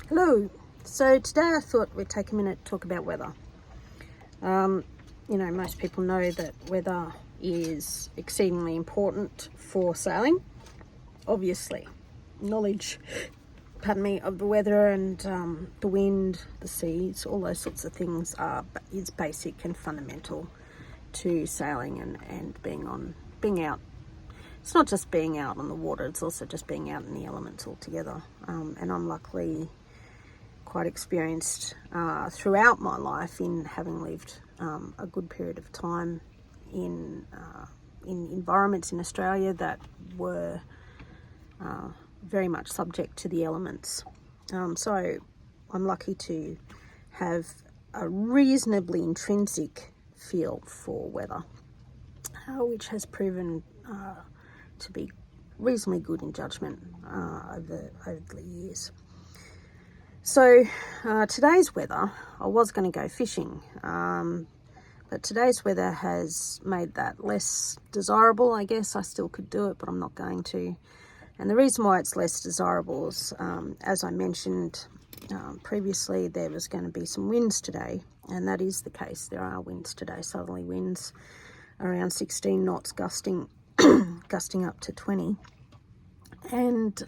Hello. So today I thought we'd take a minute to talk about weather. Most people know that weather is exceedingly important for sailing. Obviously, knowledge, of the weather and the wind, the seas, all those sorts of things is basic and fundamental to sailing and being out. It's not just being out on the water; it's also just being out in the elements altogether. And I'm luckily quite experienced throughout my life in having lived a good period of time in environments in Australia that were very much subject to the elements. So I'm lucky to have a reasonably intrinsic feel for weather, which has proven to be reasonably good in judgment over the years. So today's weather, I was going to go fishing, but today's weather has made that less desirable. I guess I still could do it, but I'm not going to. And the reason why it's less desirable is, as I mentioned previously, there was going to be some winds today, and that is the case. There are winds today, southerly winds around 16 knots, gusting up to 20. And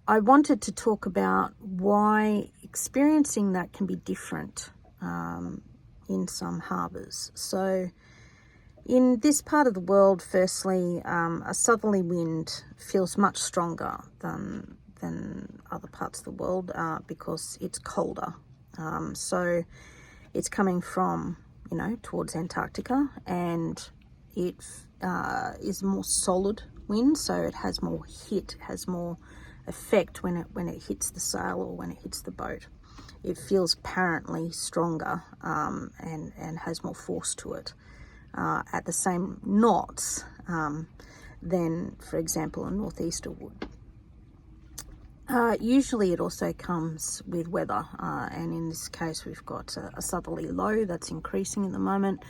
I wanted to talk about why experiencing that can be different in some harbours. So in this part of the world, firstly, a southerly wind feels much stronger than other parts of the world because it's colder. So it's coming from, towards Antarctica, and it is more solid wind, so it has more has more effect when it hits the sail or when it hits the boat. It feels apparently stronger and has more force to it at the same knots than, for example, a northeaster would. Usually it also comes with weather, and in this case we've got a southerly low that's increasing at the moment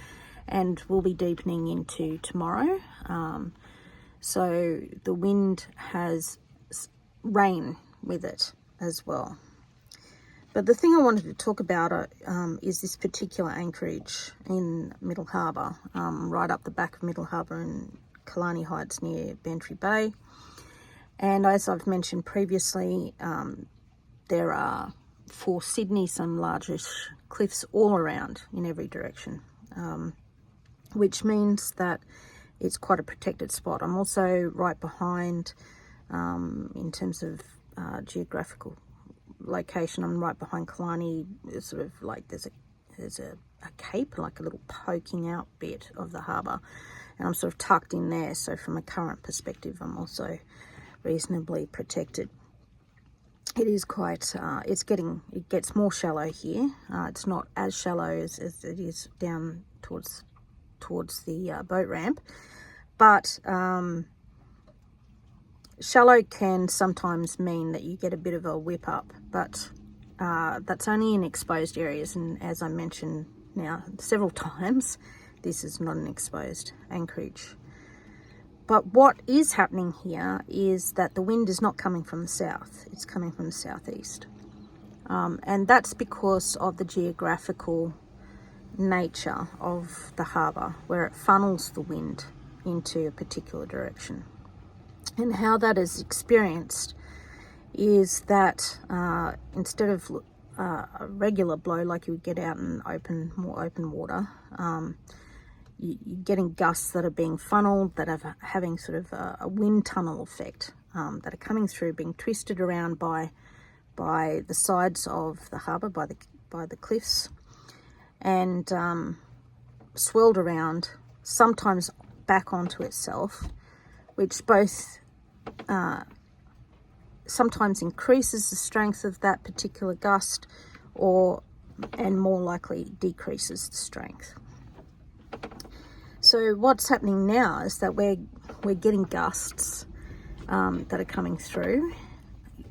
and will be deepening into tomorrow. So the wind has rain with it as well. But the thing I wanted to talk about is this particular anchorage in Middle Harbour, right up the back of Middle Harbour in Killarney Heights near Bantry Bay. And as I've mentioned previously, there are, for Sydney, some largish cliffs all around in every direction, which means that it's quite a protected spot. I'm also right behind, in terms of geographical location, I'm right behind Killarney. It's sort of like there's a cape, like a little poking out bit of the harbour, and I'm sort of tucked in there. So from a current perspective, I'm also reasonably protected. It is quite, it gets more shallow here. It's not as shallow as it is down towards the boat ramp, but shallow can sometimes mean that you get a bit of a whip up, but that's only in exposed areas, and as I mentioned now several times, this is not an exposed anchorage. But what is happening here is that the wind is not coming from the south, it's coming from the southeast. And that's because of the geographical nature of the harbour, where it funnels the wind into a particular direction. And how that is experienced is that instead of a regular blow like you would get out in more open water, you're getting gusts that are being funneled, that are having sort of a wind tunnel effect, that are coming through, being twisted around by the sides of the harbour, by the cliffs, and swirled around, sometimes back onto itself, which both sometimes increases the strength of that particular gust, and more likely decreases the strength. So what's happening now is that we're getting gusts that are coming through,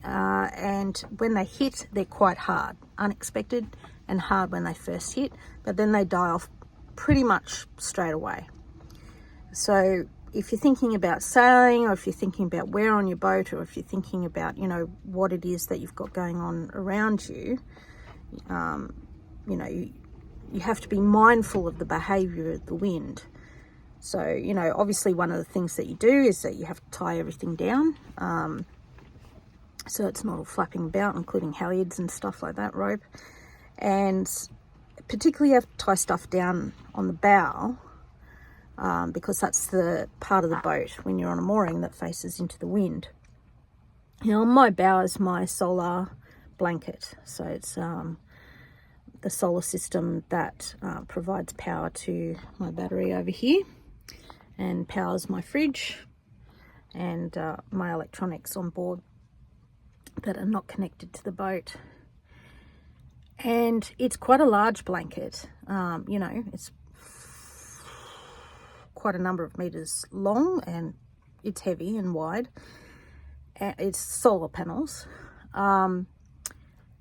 and when they hit, they're quite hard, unexpected and hard when they first hit, but then they die off pretty much straight away. So if you're thinking about sailing, or if you're thinking about wear on your boat, or if you're thinking about, you know, what it is that you've got going on around you, you know, you have to be mindful of the behavior of the wind. So, you know, obviously one of the things that you do is that you have to tie everything down, so it's not all flapping about, including halyards and stuff like that, rope. And particularly you have to tie stuff down on the bow, because that's the part of the boat when you're on a mooring that faces into the wind. Now, on my bow is my solar blanket. So it's the solar system that provides power to my battery over here and powers my fridge and my electronics on board that are not connected to the boat. And it's quite a large blanket. You know, it's quite a number of meters long, and it's heavy and wide. It's solar panels, and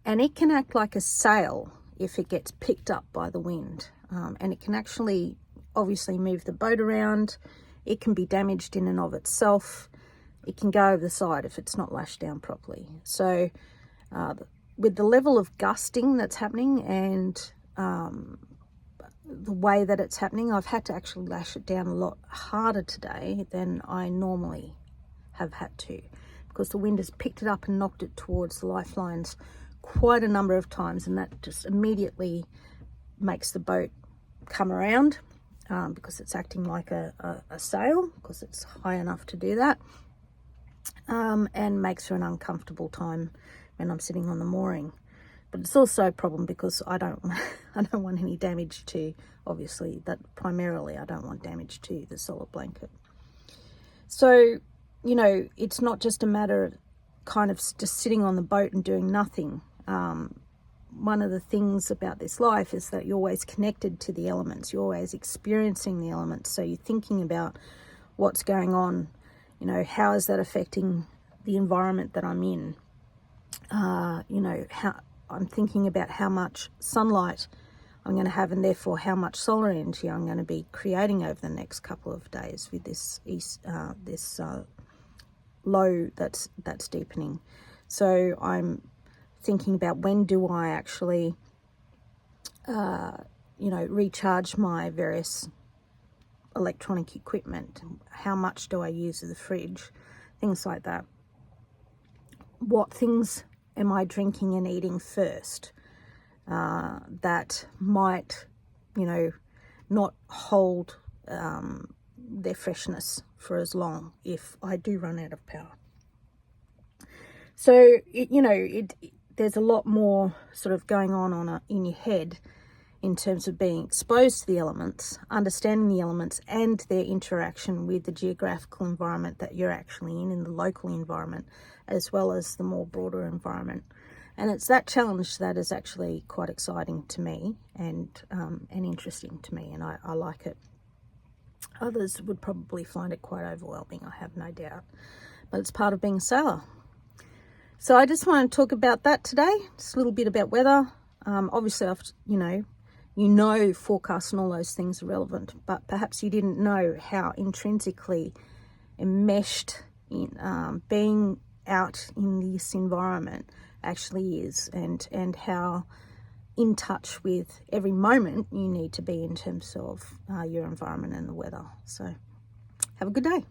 it can act like a sail if it gets picked up by the wind, and it can actually obviously move the boat around. It can be damaged in and of itself. It can go over the side if it's not lashed down properly. So with the level of gusting that's happening and the way that it's happening, I've had to actually lash it down a lot harder today than I normally have had to, because the wind has picked it up and knocked it towards the lifelines quite a number of times, and that just immediately makes the boat come around, because it's acting like a sail, because it's high enough to do that, and makes for an uncomfortable time when I'm sitting on the mooring. But it's also a problem because I don't want any damage to, obviously, that primarily I don't want damage to the solar blanket. So, you know, it's not just a matter of kind of just sitting on the boat and doing nothing. One of the things about this life is that you're always connected to the elements. You're always experiencing the elements. So you're thinking about what's going on. You know, how is that affecting the environment that I'm in? You know, how I'm thinking about how much sunlight I'm going to have, and therefore how much solar energy I'm going to be creating over the next couple of days with this low that's deepening. So I'm thinking about, when do I actually, you know, recharge my various electronic equipment? How much do I use of the fridge? Things like that. What things am I drinking and eating first that might, you know, not hold their freshness for as long if I do run out of power? So, you know, there's a lot more sort of going on in your head in terms of being exposed to the elements, understanding the elements and their interaction with the geographical environment that you're actually in the local environment, as well as the more broader environment. And it's that challenge that is actually quite exciting to me and interesting to me, and I like it. Others would probably find it quite overwhelming, I have no doubt, but it's part of being a sailor. So I just want to talk about that today, just a little bit about weather. Obviously, you know forecasts and all those things are relevant, but perhaps you didn't know how intrinsically enmeshed in being out in this environment actually is, and how in touch with every moment you need to be in terms of your environment and the weather. So have a good day.